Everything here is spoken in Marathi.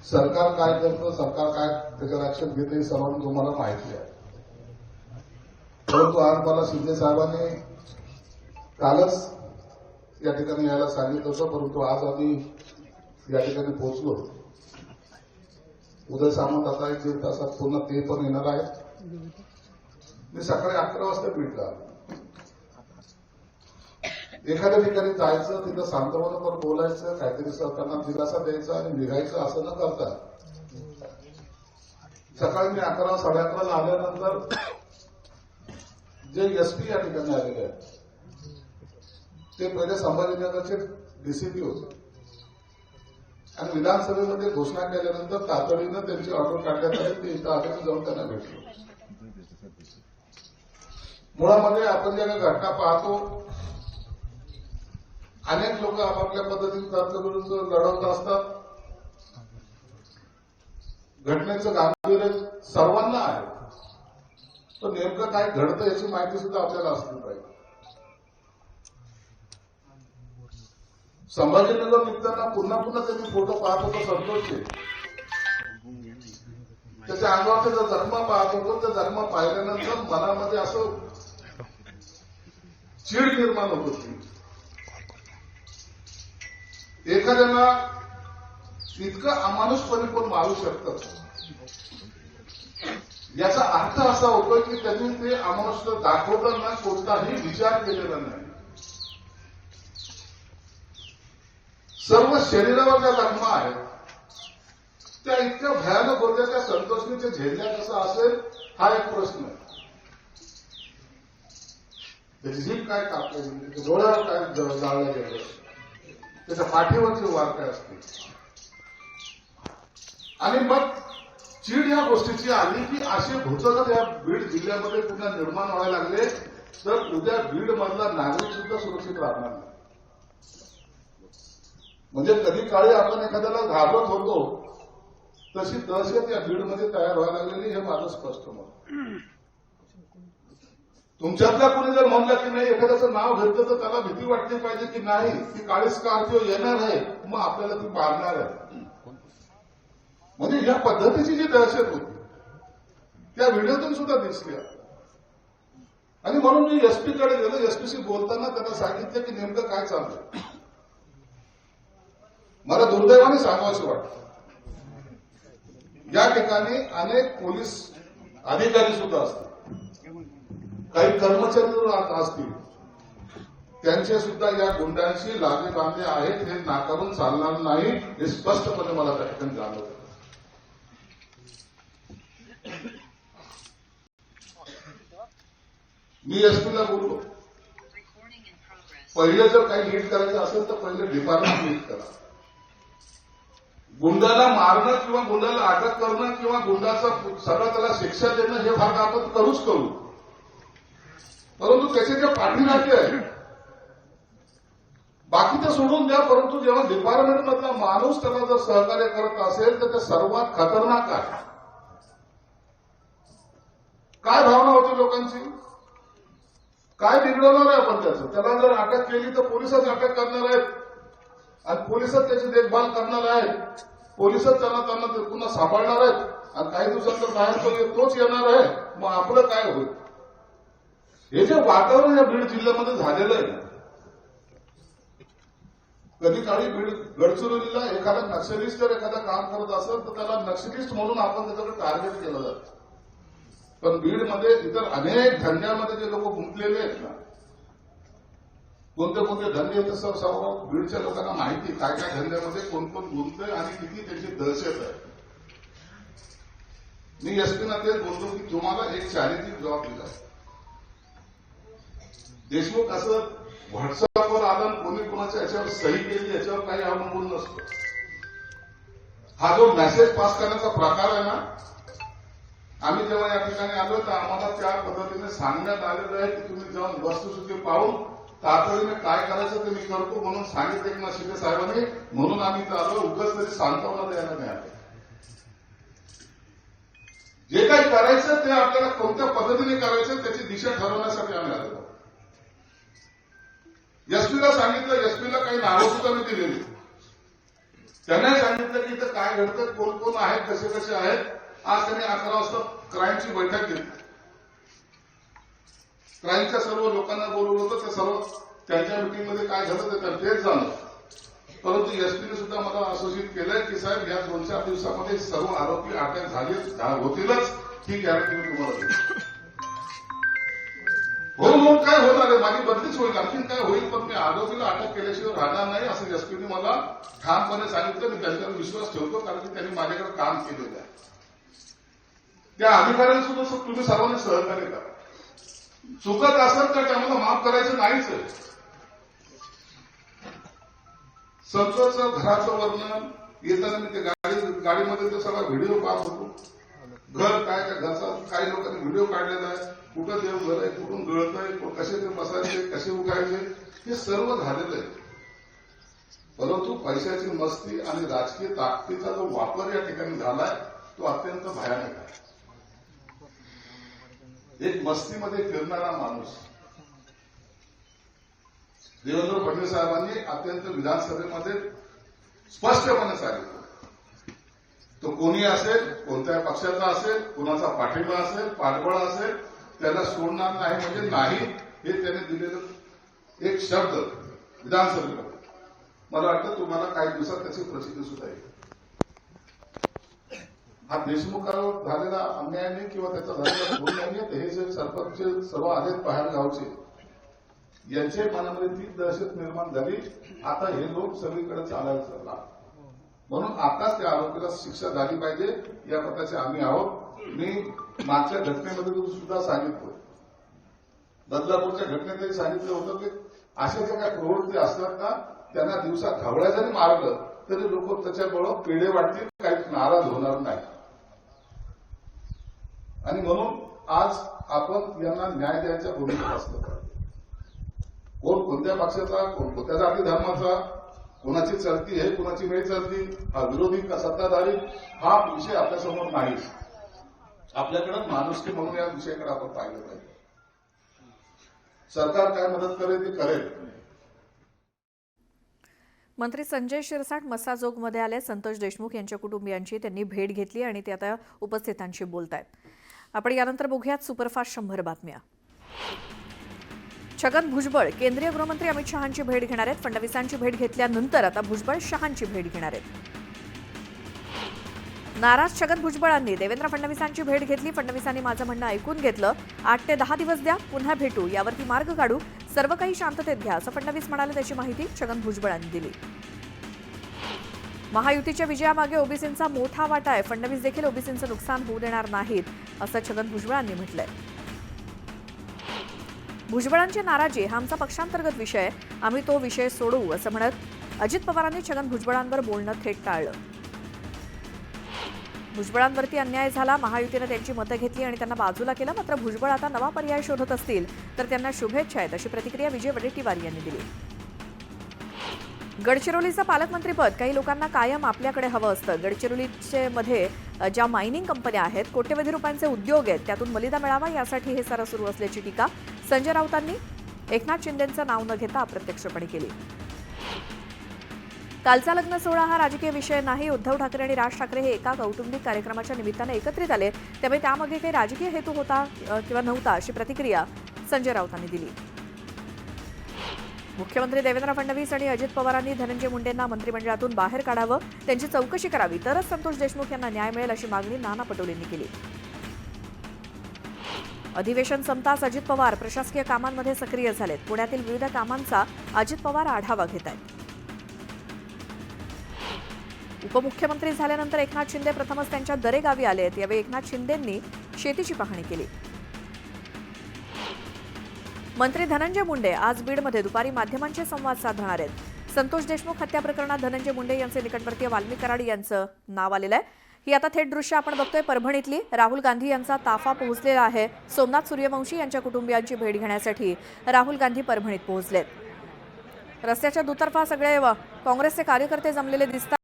सरकार काय करतं, सरकार काय त्याच्यावर ऍक्शन घेते हे सर्वांना तुम्हाला माहिती आहे. परंतु आज मला शिंदे साहेबांनी कालच या ठिकाणी यायला सांगितलं होतं, परंतु आज आम्ही या ठिकाणी पोहोचलो. उदय सामंत आता 1-1.5 तासात पुन्हा ते पण येणार आहेत. मी सकाळी 11 वाजता भेटला. एखाद्या ठिकाणी जायचं, तिथं शांतपणे बोलायचं, काहीतरी सरकारला दिलासा द्यायचा आणि निघायचं, असं न करता सकाळी मी 11, 11:30 आल्यानंतर जे एसपी या ठिकाणी आलेले आहेत ते पहिले संभाजीनगरचे डीसीपी होते आणि विधानसभेमध्ये घोषणा केल्यानंतर तातडीनं त्यांची ऑर्डर काढण्यात आली. ते इथं आले जाऊन त्यांना भेटलो. मुळामध्ये आपण ज्या घटना पाहतो, अनेक लोक आपापल्या पद्धतीने तर्कविरुद्ध लढवत असतात. घटनेचं गांभीर्य सर्वांना आहे, पण नेमकं काय घडतं याची माहिती सुद्धा आपल्याला असली पाहिजे. संभाजीनगर निघताना पुन्हा पुन्हा त्यांनी फोटो पाहत होतो संतोषचे. त्याच्या अंगावरचे जर जखमा पाहत होतो, त्या जखमा पाहिल्यानंतर मनामध्ये असं चीड निर्माण होत होती. एखाद्याला इतकं अमानुषपणे पण मारू शकतात, याचा अर्थ असा होतो की त्यांनी ते अमानुष दाखवताना कोणताही विचार केलेला नाही. सर्व शरीरावर ज्या जखमा आहेत त्या इतक्या भयानक होत्या. त्या संतोषने ते झेलल्या कसं असेल हा एक प्रश्न आहे. त्याची जीभ काय कापली, त्याच्या डोळ्यावर काय जाळलं गेलं, त्याच्या पाठीवरची वार काय असते. आणि मग चीड या गोष्टीची आली की असे भूतगत या बीड जिल्ह्यामध्ये पुन्हा निर्माण व्हायला लागले तर उद्या बीड मधला नागरिक सुद्धा सुरक्षित राहणार नाही. म्हणजे कधी काळी आपण एखाद्याला घाबरत होतो तशी दहशत या बीडमध्ये तयार व्हायला लागलेली, हे माझं स्पष्ट मत. तुमच्यातल्या कोणी जर म्हणलं की नाही एखाद्याचं नाव घेतलं तर त्याला भीती वाटली पाहिजे की नाही ती काळी स्कॉर्पिओ येणार आहे, मग आपल्याला ती मारणार आहे. म्हणजे या पद्धतीची जी दहशत होती त्या व्हिडिओतून सुद्धा दिसली. आणि म्हणून मी एसपीकडे गेलो. एसपीशी बोलताना त्यांना सांगितलं की नेमकं काय चाललंय. मला दुर्दैवाने सांगावंसं वाटतं, या ठिकाणी अनेक पोलीस अधिकारी सुद्धा असतील, काही कर्मचारी असतील, त्यांचे सुद्धा या गुंडांशी लागे बांधे आहेत हे नाकारून चालणार नाही, हे स्पष्टपणे मला त्या ठिकाणी जाणवतं. मी एसपीला बोललो, पहिले जर काही लीड करायचं असेल तर पहिले डिपार्टमेंट लीड करा. गुंडाला मारणं किंवा गुंडाला अटक करणं किंवा गुंडाचा सगळं त्याला शिक्षा देणं हे भाग आपण करूच करू, परंतु त्याचे जे पाठीराखे आहे बाकीचं सोडून द्या. परंतु जेव्हा डिपार्टमेंटमधला माणूस त्याला जर सहकार्य करत असेल तर ते सर्वात खतरनाक आहे. काय भावना होती लोकांची, काय बिघडवणार आहे आपण त्याला जर अटक केली तर पोलिसच अटक करणार आहेत आणि पोलिसच त्याची देखभाल करणार आहेत, पोलिसच त्यांना पुन्हा सांभाळणार आहेत आणि काही दिवसांतर बाहेर तोच येणार आहे. मग आपलं काय होईल. हे जे वातावरण या बीड जिल्ह्यामध्ये झालेलं आहे, कधी काळी बीड गडचिरोलीला एखादा नक्षलिस्ट जर एखादा काम करत असेल तर त्याला नक्षलिस्ट म्हणून आपण त्याच्याकडे टार्गेट केलं जातं. पण बीडमध्ये इतर अनेक धंद्यामध्ये जे लोक गुंतलेले आहेत ना, कोणते कोणते धंदे आहेत सर सर्व बीडच्या लोकांना माहिती, काय काय धंद्यामध्ये कोण कोण गुंततंय आणि किती त्याची दहशत आहे. मी एसपीना तेच बोलतो की तुम्हाला एक चॅरिटी जॉब दिला. देशमुख असं व्हॉट्सअपवर आलं कोणी कोणाच्या याच्यावर सही केली याच्यावर काही अवलंबून नसतं. हा जो मेसेज पास करण्याचा प्रकार आहे ना, आम्ही जेव्हा या ठिकाणी आलो तर आम्हाला त्या पद्धतीने सांगण्यात आलेलं आहे की तुम्ही जाऊन वस्तुस्थिती पाहून तातडीने काय करायचं ते मी करतो म्हणून सांगितलं की ना शिंदे साहेबांनी. म्हणून आम्ही इथं आलो, उगाच तरी सांत्वना द्यायला नाही आलो. जे काही करायचं ते आपल्याला कोणत्या पद्धतीने करायचं त्याची दिशा ठरवण्यासाठी आम्ही आलेलो. एसपीला सांगितलं, एसपीला काही नावं सुद्धा मी दिलेली, त्यांना सांगितलं की इथं काय घडतं, कोण कोण आहेत, कसे कसे आहेत. आज त्यांनी 11 वाजता क्राईमची बैठक घेतली. क्राईमच्या सर्व लोकांना बोलवलं होतं. ते सर्व त्यांच्या मिटिंगमध्ये काय झालं ते तेच झालं. परंतु एसपीने सुद्धा मला असोसिएट केलंय की साहेब या 2-4 दिवसामध्ये सर्व आरोपी अटक होतीलच, ही गॅरंटी मी तुम्हाला देतो. हो काय होणार आहे, माझी बदलीच होईल, आणखीन काय होईल, पण मी आरोपीला अटक केल्याशिवाय राहणार नाही असं एसपीने मला ठामपणे सांगितलं. मी त्यांच्यावर विश्वास ठेवतो, कारण की त्यांनी माझ्याकडे काम केलेलं आहे. त्या अधिकाऱ्यांना सुद्धा तुम्ही सर्वांनी सहकार्य करा. चुकत असेल तर त्यामुळे माफ करायचं नाहीच आहे. संतोषचं घराचं वर्णन येताना मी ते गाडीमध्ये तो सगळा व्हिडिओ पाहत होतो. घर काय, त्या घरचा काही लोकांनी व्हिडिओ काढलेला आहे. कुठं देव घर आहे, कुठून गळत आहे, कसे ते बसायचे, कसे उठायचे, हे सर्व झालेलं आहे. परंतु पैशाची मस्ती आणि राजकीय ताकदीचा जो वापर या ठिकाणी झालाय तो अत्यंत भयानक आहे. एक मस्तीमध्ये फिरणारा माणूस देवेंद्र फडणवीस साहेबांनी अत्यंत विधानसभेमध्ये स्पष्टपणे सांगितलं, तो कोणी असेल, कोणत्या पक्षाचा असेल, कोणाचा पाठिंबा असेल, पाठबळ असेल, त्याला सोडणार नाही म्हणजे नाही, हे त्याने दिलेलं एक शब्द विधानसभेमध्ये. मला वाटतं तुम्हाला काही दिवसात त्याची प्रसिद्धी सुद्धा येईल. हा देशमुखावर झालेला अन्याय नाही किंवा त्याचा झालेला गुण नाही. हे जे सरपंच सर्व आहेत बाहेरगावचे, यांच्या मनामध्ये ती दहशत निर्माण झाली. आता हे लोक सगळीकडे चालायला चालला, म्हणून आताच त्या आरोपीला शिक्षा झाली पाहिजे या पत्राचे आम्ही आहोत. मी मागच्या घटनेमध्ये सुद्धा सांगितलं, बदलापूरच्या घटनेतही सांगितलं होतं की अशा ज्या काही प्रवृत्ती असतात ना, त्यांना दिवसा घावळ्या जरी मारलं तरी लोक त्याच्याबरोबर पेढे वाटतील, काही नाराज होणार नाही. आणि म्हणून आज आपण यांना न्याय द्यायच्या भूमिकेत असलं पाहिजे. कोण कोणत्या पक्षाचा, कोण कोणत्या जाती धर्माचा, कोणाची चलती आहे, कोणाची नाही चलती, हा विरोधी का सत्ताधारी, हा विषय आपल्यासमोर नाही. आपल्याकडे माणुसकी म्हणून या विषयाकडे आपण पाहिलं पाहिजे. सरकार काय मदत करेल ते करेल. मंत्री संजय शिरसाट मस्साजोगमध्ये आले. संतोष देशमुख यांच्या कुटुंबियांची त्यांनी भेट घेतली आणि ते आता उपस्थितांशी बोलतायत. आपण यानंतर बघूयात सुपरफास्ट 100 बातम्या. छगन भुजबळ केंद्रीय गृहमंत्री अमित शहांची भेट घेणार आहेत. फडणवीसांची भेट घेतल्यानंतर आता भुजबळ शहांची भेट घेणार आहेत. नाराज छगन भुजबळांनी देवेंद्र फडणवीसांची भेट घेतली. फडणवीसांनी माझं म्हणणं ऐकून घेतलं. 8 ते 10 दिवस द्या, पुन्हा भेटू, यावरती मार्ग काढू, सर्व काही शांततेत घ्या, असं फडणवीस म्हणाले. त्याची माहिती छगन भुजबळांनी दिली. महायुतीच्या विजयामागे ओबीसींचा मोठा वाटा आहे. फडणवीस देखील ओबीसींचं नुकसान होऊ देणार नाहीत, असं छगन भुजबळांनी म्हटलंय. भुजबळांची नाराजी हा आमचा पक्षांतर्गत विषय आहे, आम्ही तो विषय सोडवू, असं म्हणत अजित पवारांनी छगन भुजबळांवर बोलणं थेट टाळलं. भुजबळांवरती अन्याय झाला, महायुतीनं त्यांची मतं घेतली आणि त्यांना बाजूला केलं. मात्र भुजबळ आता नवा पर्याय शोधत असतील तर त्यांना शुभेच्छा आहेत, अशी प्रतिक्रिया विजय वडेट्टीवार यांनी दिली. गडचिरोलीचं पालकमंत्रीपद काही लोकांना कायम आपल्याकडे हवं असतं. गडचिरोलीचे मध्ये ज्या मायनिंग कंपन्या आहेत, कोट्यवधी रुपयांचे उद्योग आहेत, त्यातून मलिदा मिळावा यासाठी हे सारं सुरू असल्याची टीका संजय राऊतांनी एकनाथ शिंदेंचं नाव न घेता अप्रत्यक्षपणे केली. कालचा लग्न सोहळा हा राजकीय विषय नाही. उद्धव ठाकरे आणि राज ठाकरे हे एका कौटुंबिक कार्यक्रमाच्या निमित्ताने एकत्रित आले, त्यामुळे त्यामागे काही राजकीय हेतू होता किंवा नव्हता, अशी प्रतिक्रिया संजय राऊतांनी दिली. मुख्यमंत्री देवेंद्र फडणवीस आणि अजित पवारांनी धनंजय मुंडेंना मंत्रिमंडळातून बाहेर काढावं, त्यांची चौकशी करावी, तरच संतोष देशमुख यांना न्याय मिळेल, अशी मागणी नाना पटोलेंनी केली. अधिवेशन संपताच अजित पवार प्रशासकीय कामांमध्ये सक्रिय झालेत. पुण्यातील विविध कामांचा अजित पवार आढावा घेत आहेत. उपमुख्यमंत्री झाल्यानंतर एकनाथ शिंदे प्रथमच त्यांच्या दरे गावी आले आहेत. यावेळी एकनाथ शिंदेंनी शेतीची पाहणी केली. मंत्री धनंजय मुंडे आज बीडमध्ये दुपारी माध्यमांशी संवाद साधणार आहेत. संतोष देशमुख हत्या प्रकरणात धनंजय मुंडे यांचे निकटवर्तीय वाल्मिक कराड यांचं नाव आलेलं आहे. ही आता थेट दृश्य आपण बघतोय. परभणीतली राहुल गांधी यांचा ताफा पोहोचलेला आहे. सोमनाथ सूर्यवंशी यांच्या कुटुंबियांची भेट घेण्यासाठी राहुल गांधी परभणीत पोहोचलेत. रस्त्याच्या दुतर्फा सगळे काँग्रेसचे कार्यकर्ते जमलेले दिसतात.